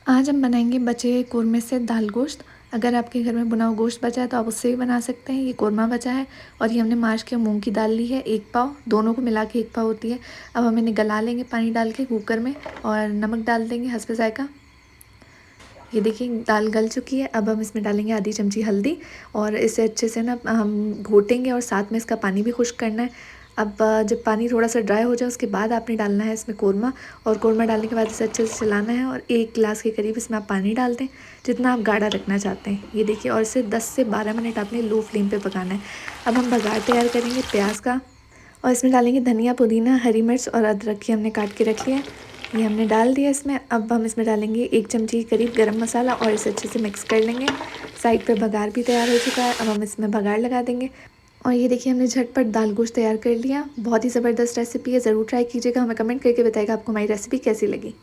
आज हम बनाएंगे बचे हुए कोरमे से दाल गोश्त। अगर आपके घर में भुना हुआ गोश्त बचा है तो आप उससे भी बना सकते हैं। ये कोरमा बचा है और ये हमने माश के मूंग की दाल ली है 1 पाव, दोनों को मिला के 1 पाव होती है। अब हम इन्हें गला लेंगे पानी डाल के कुकर में और नमक डाल देंगे हस्बे जायका। ये देखिए दाल गल चुकी है। अब हम इसमें डालेंगे आधी चमची हल्दी और इसे अच्छे से ना हम घोटेंगे और साथ में इसका पानी भी खुश्क करना है। अब जब पानी थोड़ा सा ड्राई हो जाए उसके बाद आपने डालना है इसमें कोरमा, और कोरमा डालने के बाद इसे अच्छे से चलाना है और 1 गिलास के करीब इसमें आप पानी डाल दें जितना आप गाढ़ा रखना चाहते हैं। ये देखिए, और इसे 10 से 12 मिनट आपने लो फ्लेम पे पकाना है। अब हम बघार तैयार करेंगे प्याज का और इसमें डालेंगे धनिया, पुदीना, हरी मिर्च और अदरक की हमने काट के रख लिया है। ये हमने डाल दिया इसमें। अब हम इसमें डालेंगे 1 चमची के करीब गरम मसाला और इसे अच्छे से मिक्स कर लेंगे। साइड पे बघार भी तैयार हो चुका है। अब हम इसमें बघार लगा देंगे और ये देखिए हमने झटपट दाल गोश्त तैयार कर लिया। बहुत ही ज़बरदस्त रेसिपी है, ज़रूर ट्राई कीजिएगा। हमें कमेंट करके बताइएगा आपको हमारी रेसिपी कैसी लगी।